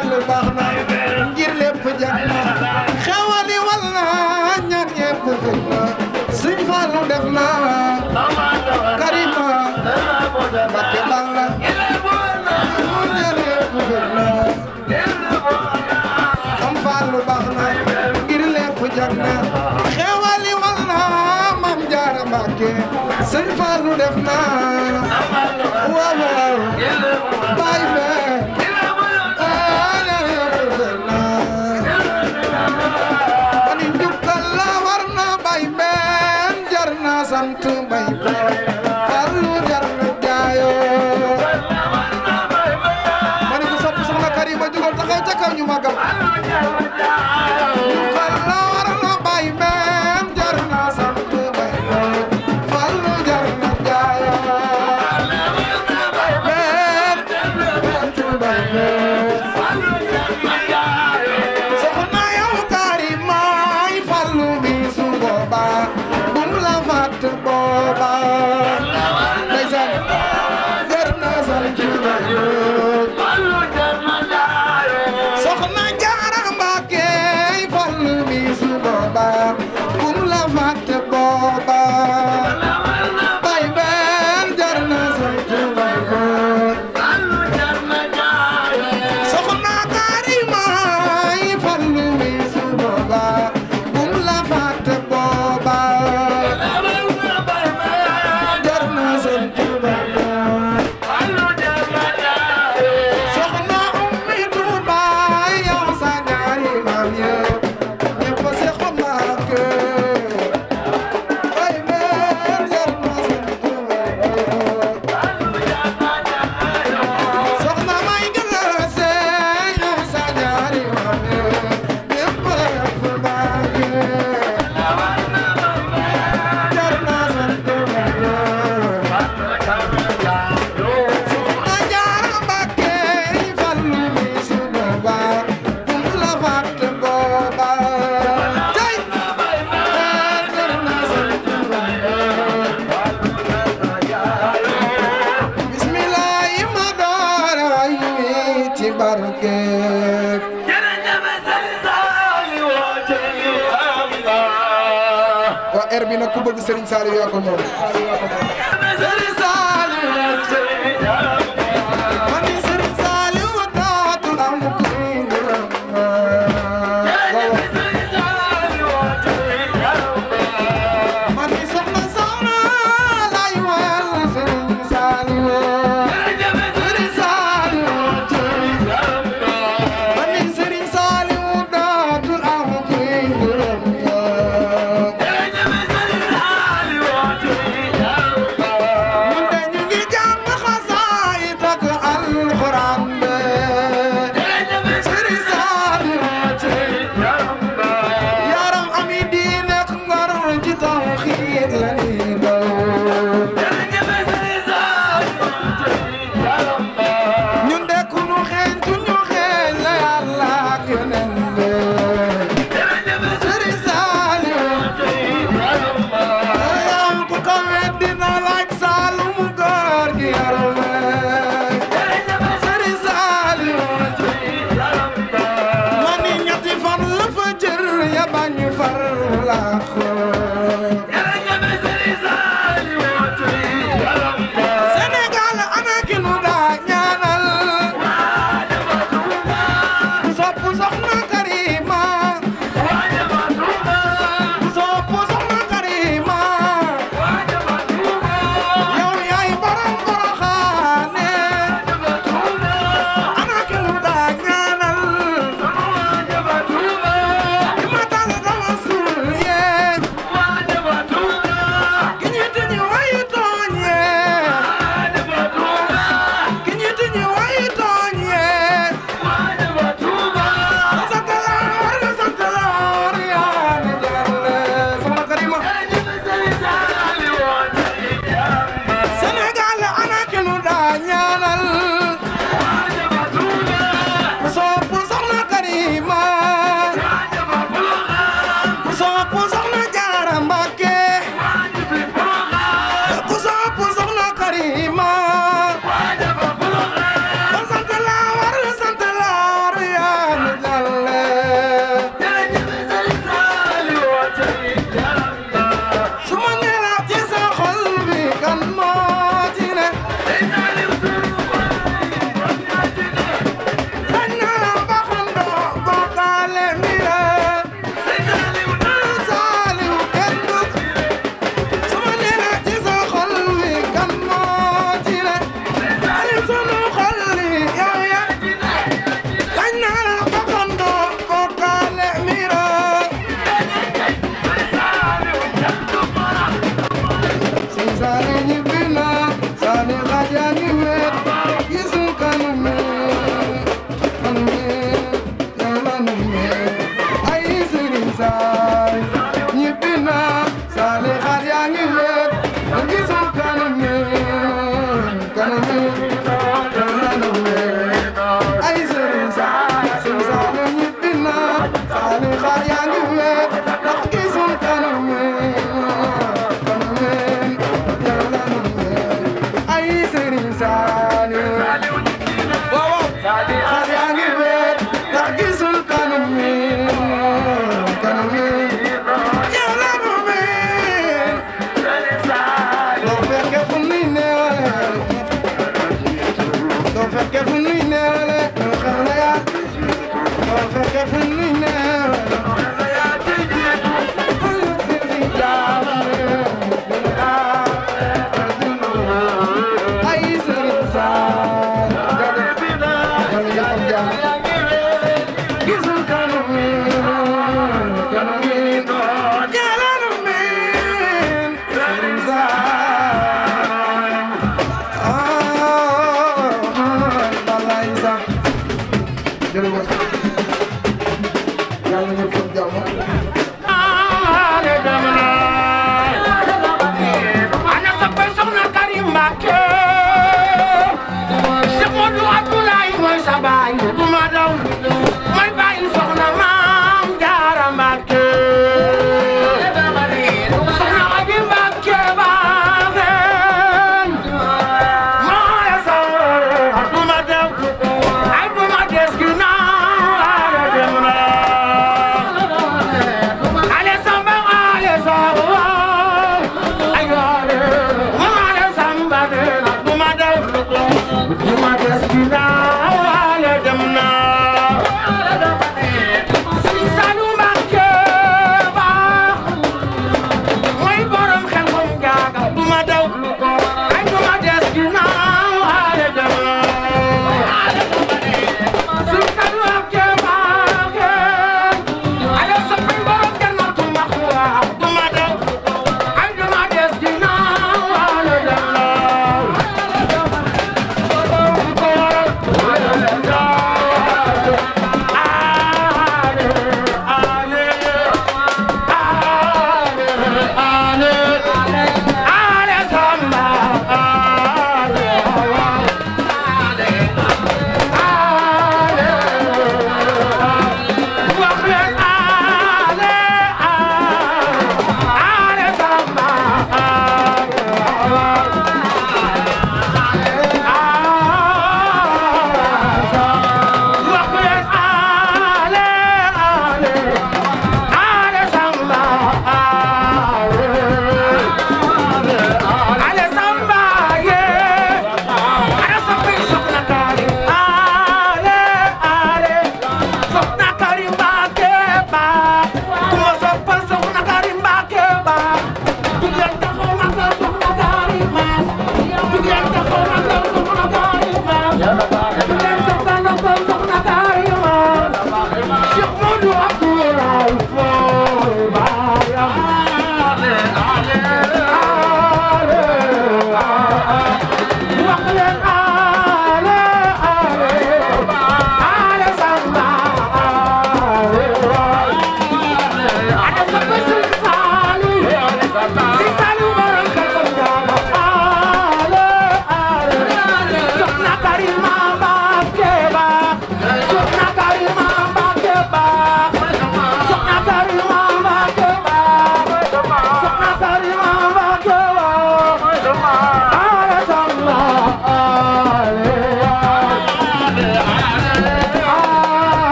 Fallu baax na ngir lépp jag na xewali wal na ñaan ñépp fekk na Sëñ Fallu def na Karima Mbakke Balla ñaan ñépp fekk na am Fallu baax na ngir lépp jag na xewali wal na Mam Jaara Mbakke Sëñ Fallu def na waaw waaw baay be ani njukkal la war na baay ben jar na sant bay Fallu jar na jaayo mani ko sopp soxna Karima jugal taxaw ca kaw ñu magal njukkal la war na baay ben jar na sant bay Fallu jar na jaayo soxna yow Karima Fallu bi su booba bum la fàtt booba ndeysaan jar na sant soxna Jaara Mbàkke Fallu bi su booba bum la fàtt booba bay ben jar na sant soxna Karima Fallu bi su booba bum la fàtt booba jar na sant soxna Ummi Tuuba yow sa ñaari maam yëpp ñëpp a seq Mbàkke bay ben jar na sant soxna may gëlëse yow sa ñaari maam yëpp ñëpp a seq Mbàkke jar na sant soxna Jaara Mbàkke Fallu bi su booba bum la fàtt booba tey jar na sant bismillahi ma doora way ci barke waa air bi nag ku bëgg Serigne Saliou yaa ko moom Serigne Saliou mani Serigne Saliou dootul am kuy ngërëm mani soxna soxna lay wal Serigne Saliou Serigne Saliou mani Serigne Saliou dootul am kuy ngërëm ñun de ñu ngi jàng xasaayid ak alxuraan be Serigne Saliou yaram ami diine ak ngor ci tawxiid la ñuy daw ñun de ku ñu xeeñ la Yàlla ak Yonent be Serigne Saliou yow ku ko weddi na laaj Saalumu góor gi yaram Serigne Saliou mani ñetti fan la fa jër ya bañ far la Sénégal ana ki nu daa ñaanal sopp soxna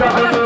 Thank you.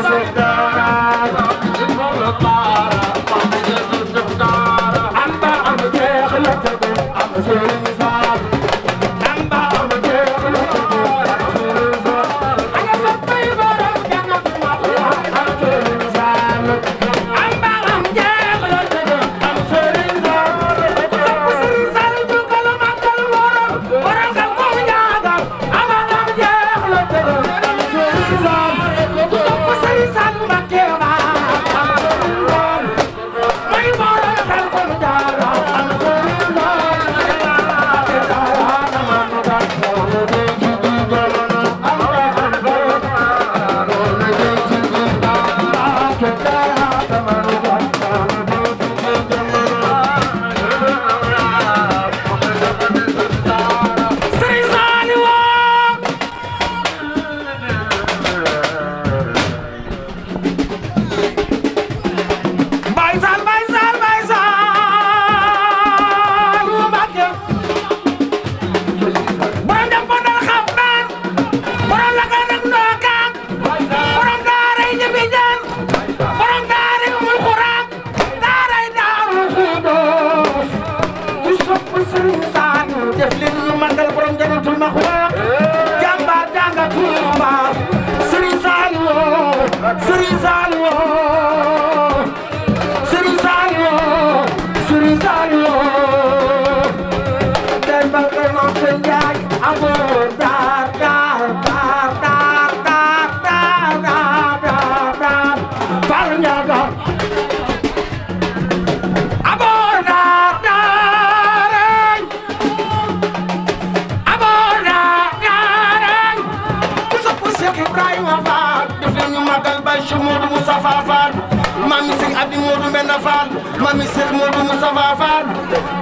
Mami Cheikh Modou Moustapha Fall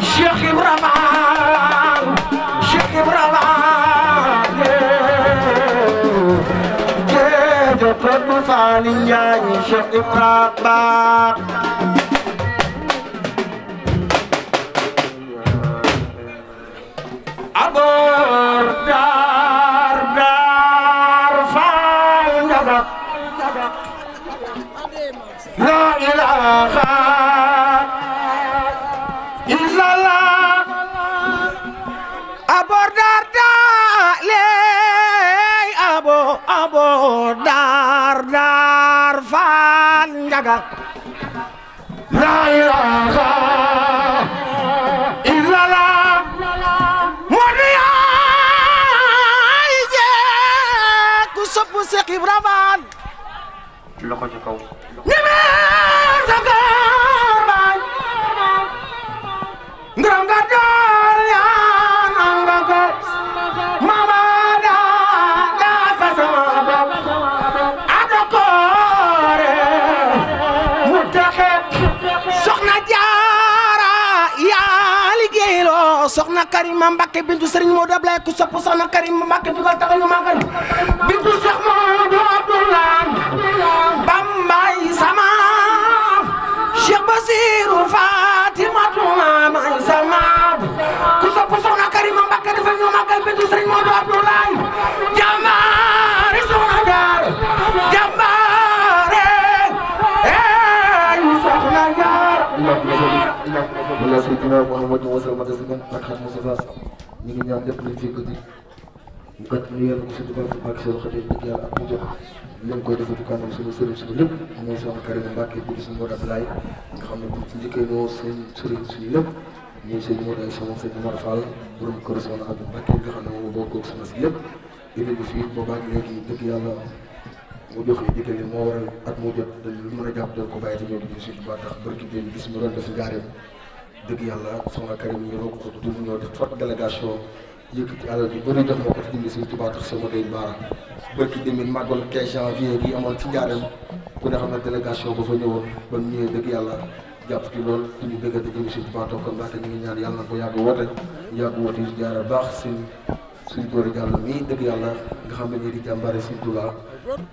Cheikh Ibrahima Kodou Fall Ndiaye Cheikh Ibrahima abor dar Fall Ndiaga la ilaha dar Fall Ndiaga la ilaha illallah Modou yaay je ku sopp Cheikh Ibra Fall loxo ci kaw ni me sa gaay ngam nga door ya nga ko mama da ka sama soxna Karima Mbacké bintu Serigne Modou Ablaye ku sopp soxna Karima Mbacké dugal taxaw ñu magal bintu Cheikh Modou Abdoulaye Bambay sama Cheikh Basirou Fatimatu may sama ku sopp soxna Karima Mbacké defal ñu magal bintu Serigne Modou Abdoulaye jàmbaare soxna Jaar jàmbaare soxna Jaar wala Seydina Mouhamadou wa sallam ak xam Moustapha ñu ngi ñaan lépp luñ fi gëti mu kat ñu yàlla suñu baax ak seen xarit dëgg yàlla ak mu jox ñu koy defatu kanam suñu sëriñ suñu lépp mooy soxna Karima Mbacké bi suñu Modou Abdoulaye nga xam ne bu ci njëkkee ñoo seen sëriñ suñu lépp ñuy seen Modou ay sama sëñ Omar Fall borom kër soxna Abdou Mbacké nga xam ne moom bokk ak sama si lépp indi bi fii boobaak léegi dëgg yàlla mu joxe digal moo waral at mu jot lu mën a jàpp dal ko bàyyi te ñoo di suñu baax tax barki démb bis mu doon def njaareem dëgg yàlla soxna Karim ñu roog ko du ñëw def forte délégation yëkkati alal bi bëri jox ma ko ci suñu Tuubaa tax sama day baara barki démb màggal 15 janvier gi amoon ci njaareem ku ne xam ne délégation ba fa ñëwoon ba mu ñëwee dëgg yàlla jàpp ci loolu duñu bëggante jëmi suñu Tuubaa toog kon ndaxte ñu ngi ñaan yàlla na ko yàgg woote yàgg woote yu jaara baax suñu góor jàll mii dëgg yàlla nga xam ne ñii di jàmbaare suñu Tuubaa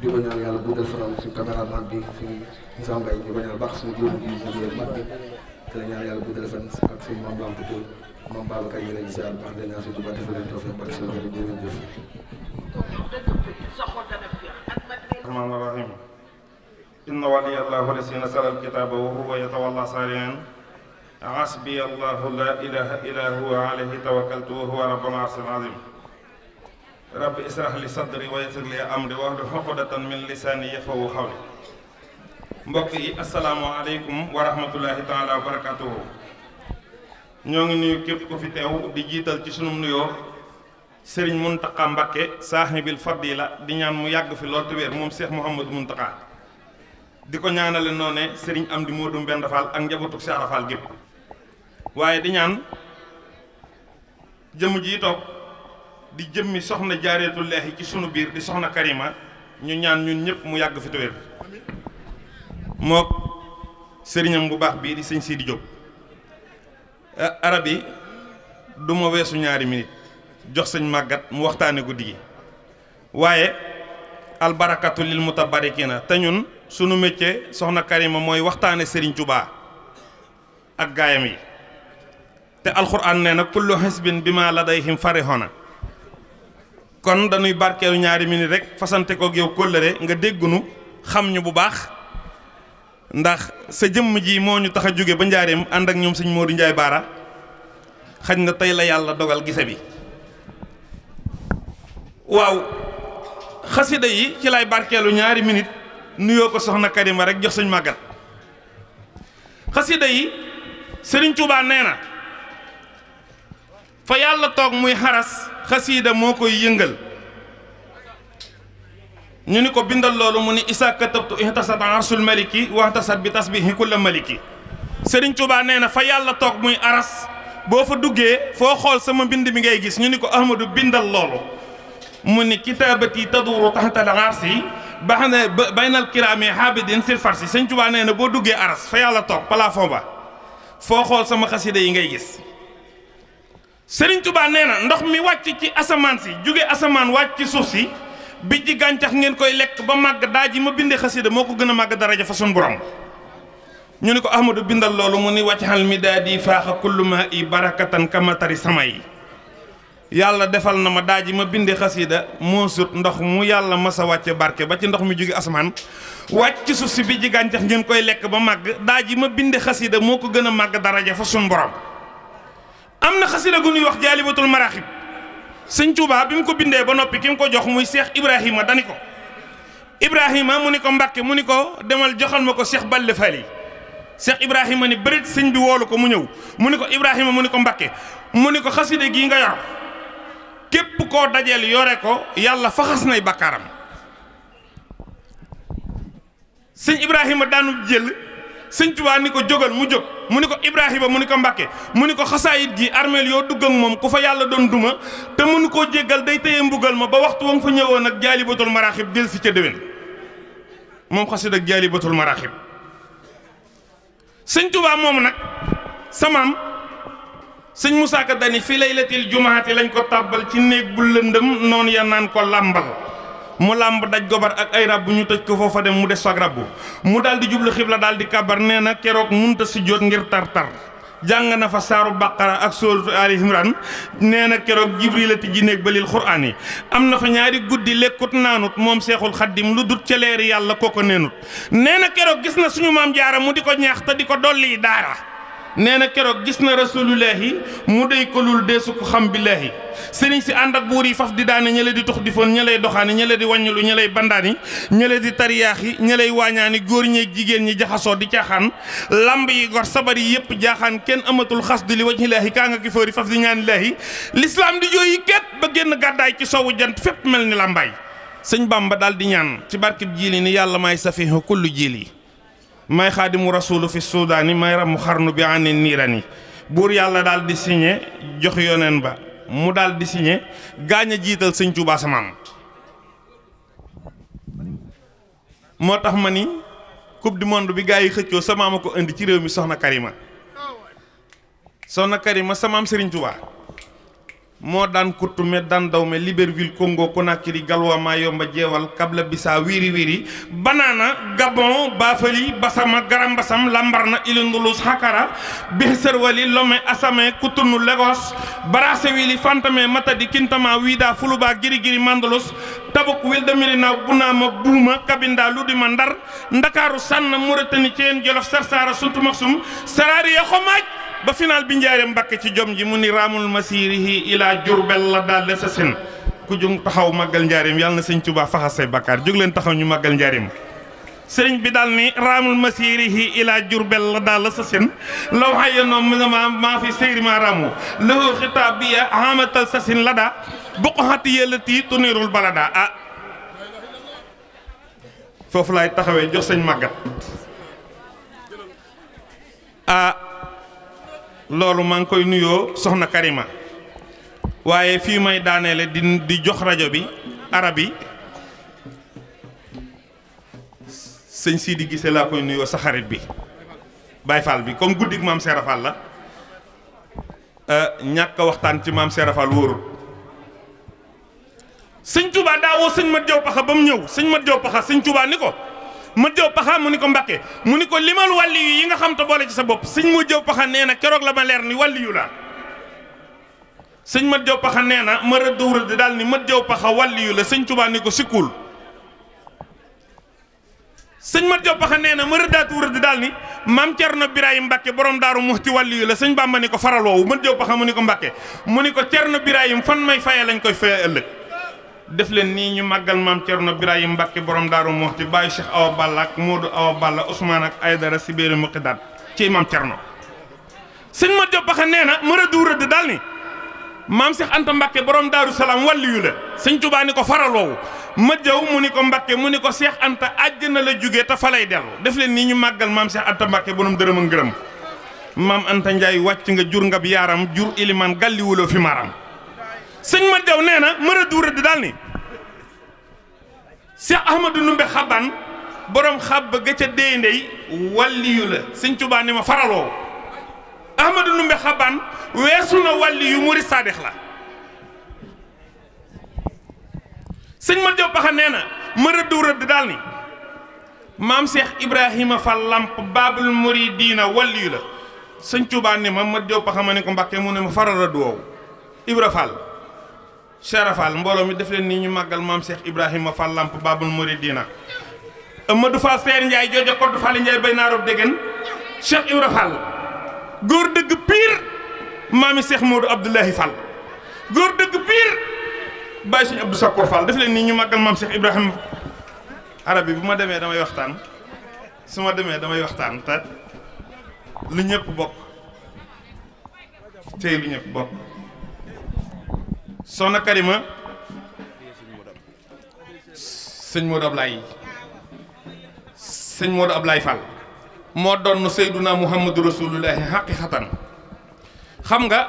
di ko ñaan yàlla bu del fanam suñu caméraman bi suñu Moussa Mbaye ñu ko ñaan baax suñu góor bi ñu mag bi te la ñaan yàlla bu del fan ak suñu maam Lamp Tour maam Babacar ñu leen di ziar baax de ñaan suñu Tuubaa defal leen tawfeex bari seen xarit jërëjëf rahmaan rahim inna waliya allahu lasi nasala alkitaba wa huwa yatawalla salihan hasbiya allahu la ilaha illa huwa alayhi tawakkaltu wa huwa rabbul arshil azim rabbi israh li sadri wa yassir li amri wahlul uqdatan min lisani yafqahu qawli. mbokk yi asalaamaaleykum wa rahmatullahi taala wa barakatuhu. ñoo ngi nuyu képp ku fi teew di jiital ci sunum nuyoo sëriñ Muntaqa Mbakke saahibil fadila di ñaan mu yàgg fi lool te wér moom Cheikh Mouhamadou Muntaqa di ko ñaanale noone sëriñ Amdi Moodu Mbend Fall ak njabootu Cheikh Rafal gépp waaye di ñaan jëmm ji toog di jëmmi soxna jaareetullaahi ci sunu biir di soxna Karima ñu ñaan ñun ñëpp mu yàgg fi te wér mook sëriñam bu baax bii di sëñ Sidi Diop. arab yi du ma weesu ñaari minute jox sëñ màggat mu waxtaane guddi gi waaye albarakatu lil mutabarikina te ñun sunu métier soxna Karima mooy waxtaane Serigne Touba ak gaayam yi te alxuraan nee na kullu hisbin bima ladayhim farihona kon dañuy barkeelu ñaari minute rek fasante ko yow kóllëre nga déggunu xam ñu bu baax ndax sa jëmm ji moo ñu tax a jóge ba njaareem ànd ak ñoom sëñ Modou Ndiaye Baara xaj na tey la yàlla dogal gise bi waaw xasida yi ci lay barkeelu ñaari minute nuyoo ko soxna Karima rek jox sëñ màggat. xasida yi Serigne Touba nee na fa yàlla toog muy xaras xasida moo koy yëngal ñu ni ko bindal loolu mu ni isa katabtu ihtasat arsul maliki wahtasat bi tasbihi kulla maliki. Serigne Touba nee na fa yàlla toog muy aras boo fa duggee foo xool sama mbind mi ngay gis ñu ni ko Ahmadou bindal loolu mu ni kitaabati taduru tahtal arsi baxna baynal kiraami habidin sil farsi. Serigne Touba nee na boo duggee aras fa yàlla toog plafond ba foo xool sama xasida yi ngay gis. Serigne Touba nee na ndox mi wàcc ci asamaan si jóge asamaan wàcc ci suuf si bi ci gàncax ngeen koy lekk ba màgg daa ji ma bindee xasida moo ko gën a màgg daraja fa sun borom ñu ni ko Ahmadou bindal loolu mu ni wàcc xal mi daa di faaxa kullu ma i barakatan kamatari sama yi. yàlla defal na ma daa ji ma bindee xasida moo sut ndox mu yàlla masa wàcce barke ba ci ndox mi jóge asamaan wàcc ci suuf si bi ci gàncax ngeen koy lekk ba màgg daa ji ma bindee xasida moo ko gën a màgg daraja fa sun borom. am na xasida gu ñuy wax jaalibatul maraaxib sëñ Touba bi mu ko bindee ba noppi ki mu ko jox muy Cheikh Ibrahima dani ko Ibrahima mu ni ko Mbàkke mu ni ko demal joxal ma ko Cheikh Balle Fally. Cheikh Ibrahima ni bërit sëñ bi woolu ko mu ñëw mu ni ko Ibrahima mu ni ko Mbàkke mu ni ko xaside gii nga yor képp koo dajeel yore ko yàlla faxas nay bakkaaram. sëñ Ibrahima daanu jël sëñ Touba ni ko jógal mu jóg mu ni ko Ibrahima mu ni ko Mbàkke mu ni ko xasaayit gi armeel yoo dugg ak moom ku fa yàlla doon duma te mënu koo jéggal day téye mbugal ma ba waxtu wa nga fa ñëwoon ak jaalibatul maraaxib del si ca déwén moom xasid ak jaalibatul maraaxib. sëñ Touba moom nag samaam sëñ Moussa Ka dani fi laylatil jumaati lañ ko tàbbal ci néeg bu lëndëm noonu ya naan ko làmbal mu làmb daj gobar ak ay rab bu ñu tëj ko foofa dem mu des ak rabbu mu daal di jublu xibla daal di kabar nee na keroog munta si jot ngir tar-tar jàng na fa saaru baqara ak sóoratu ali imran nee na keroog jibril a tijji néeg balil quraan yi am na fa ñaari guddi lekkut naanut moom seexul xaddim lu dut ca leeri yàlla kooko neenut nee na keroog gis na suñu maam jaara mu di ko ñaax te di ko dolli daara nee na keroog gis na rasulullahi mu dey ko lul deesu ko xam billahi sëriñ si ànd ak buur yi faf di daane ña lay di tux di foon ña lay doxaani ña lay di wàññilu ña lay bandaani ña lay di tariyaax yi ña lay waañaani góor ñeeg jigéen ñi jaxasoo di caaxaan lamb yi gor sabar yi yëpp jaaxaan kenn amatul xas di li wajhilaahi kaa nga ki fóori faf di ñaanilaahi l'islam di jooyi ket ba génn gàddaay ci sowu jant fépp mel ni lambaay sëñ Bamba daal di ñaan ci barkib jiili ni yàlla maay safihu kullu jiili may xaadimu rasulu fi suudaani may ramu xarnu bi àni niirani buur yàlla daal di signé jox yoneen ba mu daal di signé gaañ a jiital sëñ Touba samaam moo tax ma ni coupe du monde bi gaa yi xëccoo samaama ko indi ci réew mi soxna Karima samaam Serigne Touba moo daan kurtume daan dawme Libreville Congo Conakry Galwa Mayomba jeewal Kabla Bisa wiri wiri Banana Gabon Bafali Basama Garambasam Lambarna Ilindulus Hakara Bihserwali Lomé Assamé Cotonou Lagos Brazzaville Fantame Matadi Kintama Wida Fuluba Girigiri Mandolus Tabuk Wilda Mirina Bunama Buuma Kabinda Ludima Ndar Ndakaaru Sànn Mauritanie Thiène Jolof Sarsara Suntu Maksum Sarari ya xomaaj ba final bi njaareem Mbàkke ci jom ji mu ni raamul masirihi ila Jurbel la daal de sa sin ku jug taxaw màggal njaareem yàlla na sëñ Tuubaa faxas say bakkaar jóg leen taxaw ñu màggal njaareem sëriñ bi daal ni raamul masirihi ila Jurbel la daal la sa sin law xaye noom maa fi seyri ma raamu lahu xitaab bi amatal sa sin la daa boqoxati yëllati tunirul balada ah foofu laay taxawee jox sëñ màggat ah loolu maa ngi koy nuyoo soxna Karima waaye fii may daaneele di jox rajo bi arab yi sëñ Sidi Gise laa koy nuyoo sa xarit bi Baye Fall bi comme guddik maam Seera Fall la ñàkk a waxtaan ci maam Seera Fall wóorul sëñ Touba daawoo sëñ Mat Jaw Paxa ba mu ñëw sëñ Mat Jaw Paxa sëñ Touba ni ko Mat Jaw Paxa mu ni ko Mbàkke mu ni ko limal wàlli yu yi nga xam te boole ci sa bopp sëñ Mat Jaw Paxa nee na keroog la ma leer ni wàlli yu la sëñ Mat Jaw Paxa nee na ma rëdd rëdd daal ni Mat Jaw Paxa wàlli yu la sëñ Touba ni ko sikkul sëñ Mat Jaw Paxa nee na ma rëddaatu rëdd daal ni maam Cerno Birahim Mbàkke borom Daaru Muxti wàlli yu la sëñ Bàmba ni ko faraloowu Mat Jaw Paxa mu ni ko Mbàkke mu ni ko Cerno Birahim fan may faye lañ koy faye ëllëg def leen nii ñu màggal maam Cerno Birahim Mbàkke borom Daaru Muxti bàyyi Cheikh Awa Balla ak Modou Awa Balla Ousmane ak Aydara Sibéri Muqaddat ci maam Cerno sëñ Mat Jaw Paxa nee na ma rëddu rëdd daal ni maam Cheikh Anta Mbàkke borom Daaru Salaam wàlli yu la sëñ Tuubaa ni ko faraloowu Mat Jaw mu ni ko Mbàkke mu ni ko Cheikh Anta àjjana la jógee te fa lay dellu def leen nii ñu màggal maam Cheikh Anta Mbàkke borom dërëm ak ngërëm maam Anta Njaay wàcc nga jur ngab yaaram jur ilimaan gàlliwuloo fi maaram sëñ Mat Jaw nee na ma rëddu rëdd daal ni Cheikh Ahmadou Ndumbe Xaban borom xabba ga ca déy ndey wàlliyu la sëñ Tuubaa ni ma faraloo Ahmadou Ndumbe Xaban weesu na wàlliyu murid saadix la sëñ Mat Jaw Paxa nee na ma rëddu rëdd daal ni maam Cheikh Ibrahima Fall Lamp Babul Muridiina wàlliyu la sëñ Tuubaa ni ma Mat Jaw Paxa ma ne ko Mbàkke mu ne ma faral rëdd woowu Ibra Fall Cheikh Fall mbooloo mi def leen nii ñu màggal maam Cheikh Ibrahima Fall Lamp Babul Mouridina Amadou Fall Seer Ndiaye joojo Koddu Fall Ndiaye bay naaroob déggen Cheikh Ibra Fall góor dëgg pire maami Cheikh Modou Abdoulahi Fall góor dëgg pire bàyyi suñu Abdou Sakkour Fall def leen nii ñu màggal maam Cheikh Ibrahima arab bi bu ma demee damay waxtaan su ma demee damay waxtaan te lu ñëpp bokk tey lu ñëpp bokk soxna Karima sëñ Modou Ablaye Fall moo doon Seyduna Muhammadu Rasulullahi haqiqatan xam nga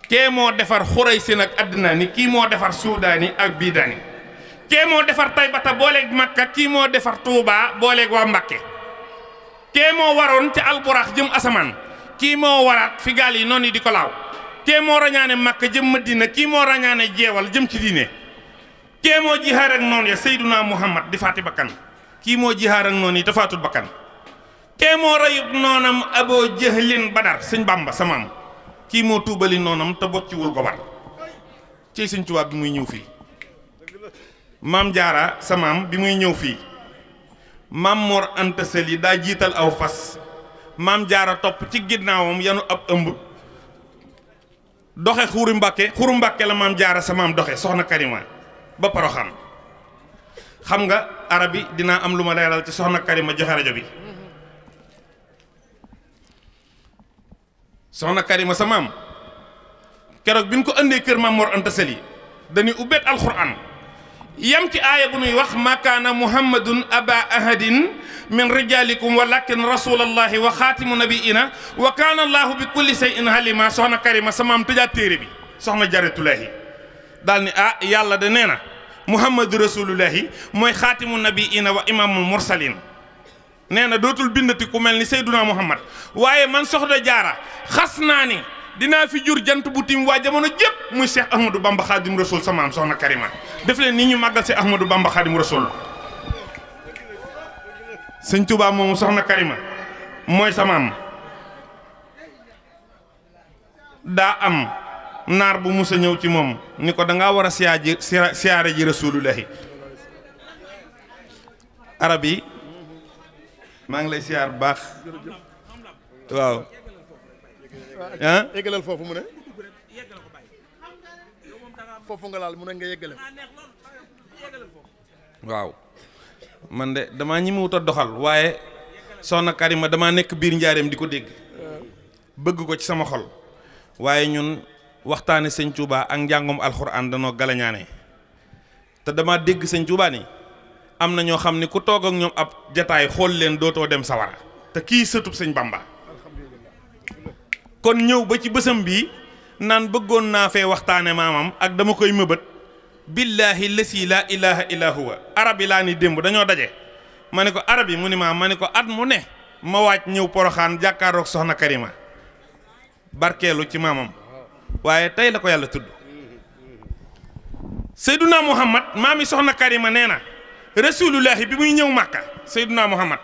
kee moo defar Xuraysin ak àddina ni kii moo defar Suudaani ak Biidaani kee moo defar Taybata booleeg Makka kii moo defar Tuubaa booleeg waa Mbàkke kee moo waroon ca alburax jëm asamaan kii moo waraat fi gaal yi noonu yi di ko laaw kee moo rañaane Makka jëm Madina kii moo rañaane jeewal jëm ci diine kee moo jihaar ak noonu ya Seyduna Muhammad di faati bakkan kii moo jihaar ak noonu yi te faatul bakkan kee moo rayub noonam Aboo Jahlin Badar sëñ Bàmba sa maam kii moo tuubali noonam te bokkiwul gobar ci sëñ Tuubaa bi muy ñëw fii maam Jaara sa maam bi muy ñëw fii maam Mor Anta Sali daa jiital aw fas maam Jaara topp ci ginnaawam yanu ab ëmb doxe xuru Mbàkke la maam Jaara sa maam doxe soxna Karima ba Poroxaan xam nga arab yi dinaa am lu ma leeral ci soxna Karima joxe rajo bi soxna Karima sa maam keroog bi ñu ko andee kër maam Mor Anta Sali dañuy ubbeet alxuraan yam ci aaya bu nuy wax ma kaana muhammadun aba ahadin min rijalikum walakin rasulallahi wa xaatimu nabiina wa kaana allahu bi kulli shay'in halima soxna Karima sa maam tëjaat téere bi soxna jaretulahi daal ni ah yàlla de nee na muhammadu rasulullahi mooy xaatimu nabiina wa imaamul mursalin nee na dootul bindati ku mel ni Seyduna Muhammad waaye man soxna jaara xas naa ni dinaa fi jur jant bu tiim waa jamono jépp muy Cheikh Ahmadou Bamba Khadim Rasoul sa maam soxna Karima def leen nii ñu màggal Cheikh Ahmadou Bamba Khadim Rasoul sëñ Touba moomu soxna Karima mooy sa maam daa am naar bu mus a ñëw ci moom ni ko dangaa war a siyaare ji rasulullahi arab yi maa ngi lay siyaar bu baax waaw ah yeggalal foofu mu ne foofu nga laal mu ne nga yeggale waaw man de damaa ñi mu wut a doxal waaye soxna Karima damaa nekk biir njaareem di ko dégg bëgg ko ci sama xol waaye ñun waxtaane sëñ Touba ak njàngum alxuraan danoo galañaane te dama dégg sëñ Touba ni am na ñoo xam ne ku toog ak ñoom ab jataay xool leen dootoo dem sawara te kii sëtub sëñ Bamba kon ñëw ba ci bësam bii naan bëggoon naa fee waxtaane maamam ak dama koy mëbët billaahi lasi laa ilaha illa huwa arab yi laa ni démb dañoo daje ma ne ko arab yi mu ni ma ne ko at mu ne ma waaj ñëw poroxaan jàkkaaroog soxna Karima barkeelu ci maamam waaye tey la ko yàlla tudd Seyduna Muhammad maami soxna Karima nee na rasulullahi bi muy ñëw Màkka Seyduna Muhammad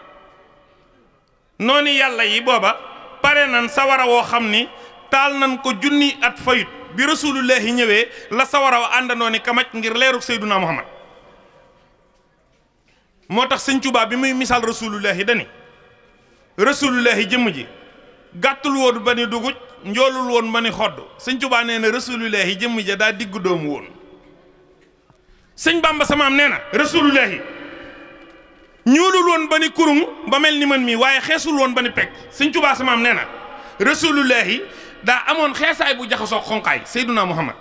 noonu yàlla yi booba pare nan sawara woo xam ni taal nan ko junni at fayut bi rasulullahi ñëwee la sawara wa àndandoo ni kamaj ngir leeruk Seyduna Muhammad moo tax sëñ Tuubaa bi muy misaal rasulullahi dani rasulullahi jëmm ji gàttul woon ba ni duguj njoolul woon ba ni xodd sëñ Tuubaa nee na rasulullahi jëmm ja daa diggu doomu woon sëñ Bamba samaam nee na rasulullahi ñuulul woon ba ni kurum ba mel ni man mii waaye xeesul woon ba ni pekk sëñ Tuubaa samaam nee na rasulullahi daa amoon xeesaay bu jaxasoo xonqaay Seyduna Muhammad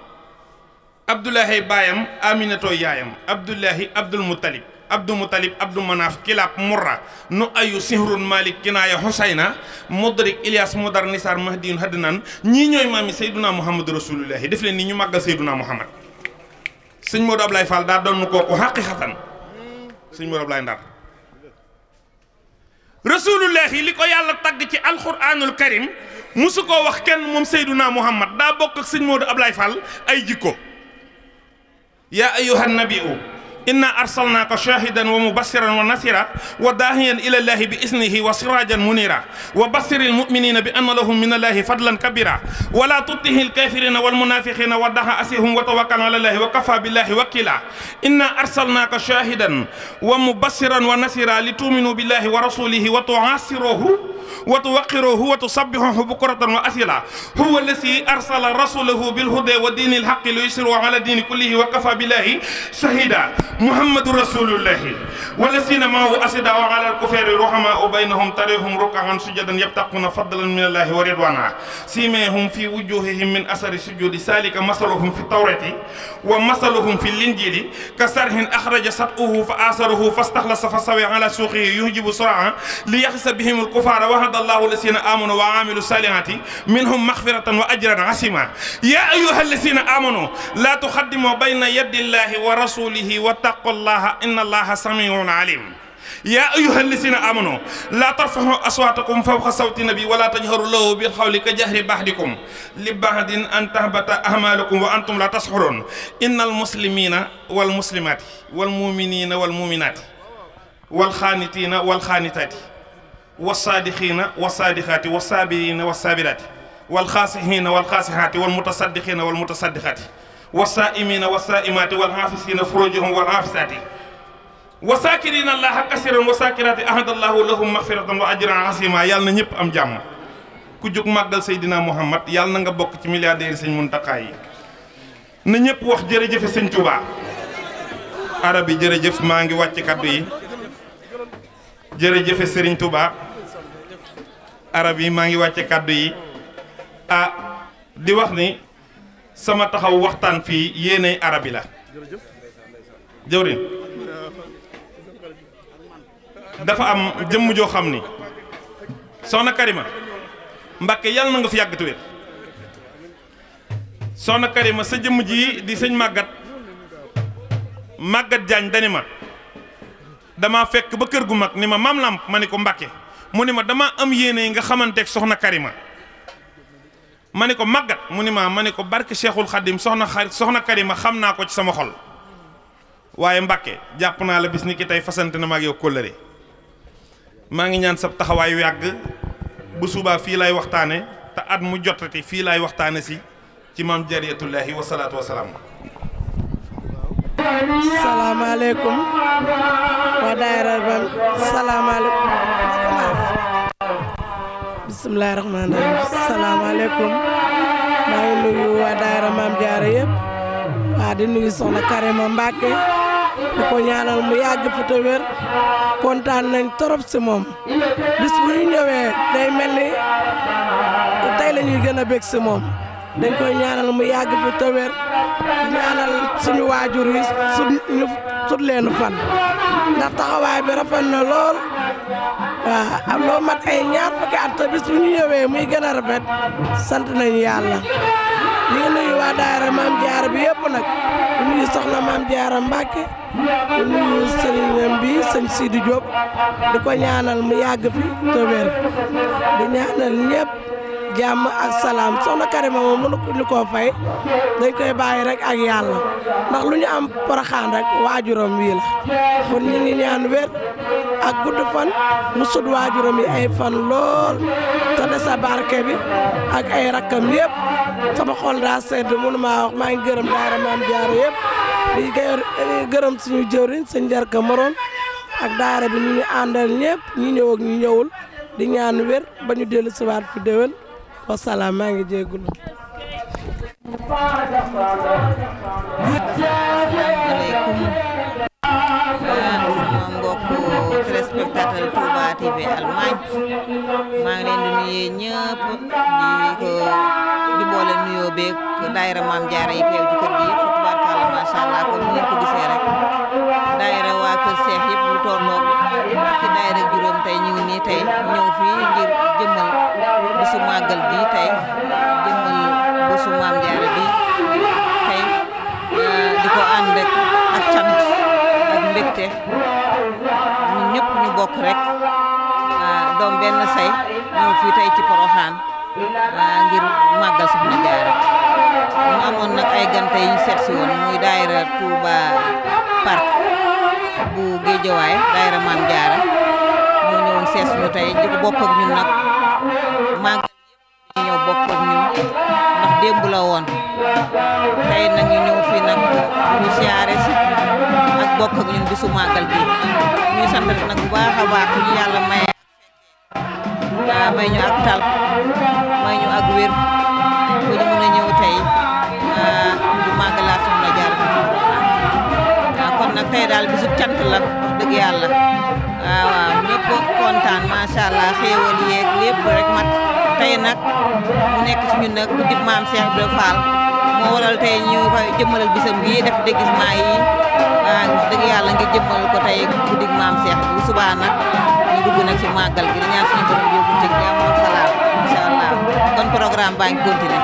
Abdullahi baayam Aminatoo yaayam Abdullahi Abdul Muttalib Abdou Manaaf Kilaab Murra nu ayu Sihrun Malik Kinaaya Husayna Mudrik Ilyas Mudar Nisar Mahdiyun Hadnan ñii ñooy maami Seyduna Muhammad rasulullahi def leen ni ñu màggal Seyduna Muhammad sëñ Modou Ablaye Fall daa doon kooku xaqiqatan sëñ Modou Ablaye Ndar rasulullahi li ko yàlla tagg ci alquranul karim musu koo wax kenn moom Seyduna Muhammad daa bokk ak sëñ Modou Ablaye Fall ay jikko yaa ayyuhan nabiyyu inna arsalnaaka shahidan wa mubassiran wa nasira wa daahiyan ila llahi bi isnihi wa sirajan munira wa bassiril muminina bi anna lahum min allahi fadlan kabira wala tutihi alkafirina walmunafiqina wa daha asihum wa tawakkal ala llahi wa kafa billahi wakila inna arsalnaaka shahidan wa mubassiran wa nasira lituminu billahi wa rasulihi wa tu'assiruhu wa tuwaqqiruhu wa tusabbihuhu bukratan wa asila huwa allazi arsala rasulahu bilhuda wa dinil haqqi liyusirahu ala dini kullihi wa kafa billahi shahida محمد رسول الله والذين معه أشداء على الكفار رحماء بينهم تراهم ركعا سجدا يبتغون فضلا من الله ورضوانا سيماهم في وجوههم من أثر السجود ذلك مثلهم في التوراة ومثلهم في الإنجيل كزرع أخرج شطأه فآزره فاستغلظ فاستوى على سوقه يعجب الزراع ليغيظ بهم الكفار وعد الله الذين آمنوا وعملوا الصالحات منهم مغفرة وأجرا عظيما يا أيها الذين آمنوا لا تقدموا بين يد الله ورسوله واتقوا الله إن الله سميع عليم يا أيها الذين آمنوا لا ترفعوا أصواتكم فوق صوت النبي ولا تجهروا له بالقول كجهر بعضكم لبعض أن تهبط أعمالكم وأنتم لا تشعرون إن المسلمين والمسلمات والمؤمنين والمؤمنات والخانتين والخانتات والصادقين والصادقات والصابرين والصابرات والخاسحين والخاسحات والمتصدقين والمتصدقات والصائمين والصائمات والحافظين فروجهم والحافظات وساكرين الله كثيرا وساكرات أحد الله لهم مغفرة وأجرا عظيما يالنا ñëpp am jàmm ku jóg màggal Seydina Muhammad yàlla na nga bokk ci milliardaire Sëñ Muntaxa yi na ñëpp wax jërëjëf Sëñ Tuubaa arab yi jërëjëf maa ngi wàcc kaddu yi jërëjëf Sëriñ Tuubaa arab yi maa ngi wàcc kaddu yi di wax ni sama taxaw waxtaan fii yéenay arab yi la jëwrin dafa am jëmm joo xam ni soxna Karima Mbàkke yàlla na nga fi yàgg te wér soxna Karima sa jëmm ji di sëñ Màggat Jaañ dani ma dama fekk ba kër gu mag ni ma maam Lamp ma ni ko Mbàkke mu ni ma dama am yéene nga xamanteeg soxna Karima ma ne ko màggat mu ni ma ne ko barke Cheikhul Khadim soxna Karima xam naa ko ci sama xol waaye Mbàkke jàpp naa la bis ni ki tey fasante na ma ak yow kóllëre maa ngi ñaan sab taxawaay yàgg bu subaa fii lay waxtaane te at mu jotati fii lay waxtaane si ci maam Jaaratullaahi wa salaatu wa salaam. salaamaaleykum waa daayira ba salaamaaleykum bismillaahi rahmaani rahiim salaamaaleykum maa ngi nuyu waa daayira Maam Jaara yëpp waa di nuyu soxna Karima Mbàkke di ko ñaanal mu yàgg fi te wér kontaan nañ torop si moom bis bu ñu ñëwee day mel ni tey la ñuy gën a bég si moom dañ koy ñaanal mu yàgg fi te wér ñaanal suñu waajur yi ñu sut leen fan ndax taxawaay bi rafet na lool waaw am loo mat ay ñaar fukki at te bis bu ñu ñëwee muy gën a rafet sant nañu yàlla ñu ngi nuyu waa daayira Maam Jaara bi yëpp nag di nuyu soxna Maam Jaara Mbàkke di nuyu sëriñam bi sëñ Sidi Diop di ko ñaanal mu yàgg fi te wér di ñaanal ñëpp jàmm ak salaam soxna Karima moom mënu ñu koo fay dañ koy bàyyi rek ak yàlla ndax lu ñu am Porokhane rek waajuram wii la kon ñu ngi ñaan wér ak gudd fan mu sut waajuram yi ay fan lool te desa barke bi ak ay rakkam yëpp sama xol daa sedd mënu maa wax maa ngi gërëm daayira Maam Jaara yëpp di gërëm suñu jëwriñ sëñ Njarka Morom ak daayira bi ñu ñu àndal ñëpp ñi ñëw ak ñi ñëwul di ñaan wér ba ñu dellu siwaat fi déwén wasalaam maa ngi jéggulu sama mbokku téléspectateur Touba TV Allemagne maa ngi leen di nuyu ñëpp di boole nuyoo beeg daayira Maam Jaara yi teew ci kër gi yëpp tubaarkàlla macha allah comme ni ngeen ko gisee rek daayira waa kër Seex yëpp lu tolloog ci daayira juróom tey ñu ngi nii tey ñëw fii ngir jëmmal bisu màggal bi tey jëmmal bisu Maam Jaara bi tey di ko ànd ak cant ak mbégte ñun ñëpp ñu bokk rek doom benn say ñëw fii tey ci Porokhane ngir màggal Soxna Jaara ñu amoon nag ay gante yi ñu seet si woon muy daayira Touba Parc bu Géejawaay daayira Maam Jaara ñoo ñëwoon seet ñu tey di ko bokk ak ñun nag màggal yëpp ñu ñëw bokk ak ñun ndax démb la woon tey nag ñu ñëw fii nag ñu siyaare si ak bokk ak ñun bisu màggal gi ñuy sant nag bu baax a baax ñu yàlla may ñu ak tal may ñu ak wér bu ñu mën a ñëw tey du màggalaat Soxna Jaara fi kon nag tey daal bisu cant la wax dëgg yàlla waaw ñëpp kontaan macha allah xéewal yeeg lépp rek mat tey nag mu nekk ci ñun nag guddi maam Cheikh Ibra Fall moo waral tey ñu koy jëmmalal bisam bii def déguisement yi wax dëgg yàlla ngir jëmmal ko tey guddi maam Cheikh bu subaa nag ñu dugg nag ci màggal gi di ñaan suñu borom yóbbu ci jàmm ak salaam incha allah kon programme baa ngi continué.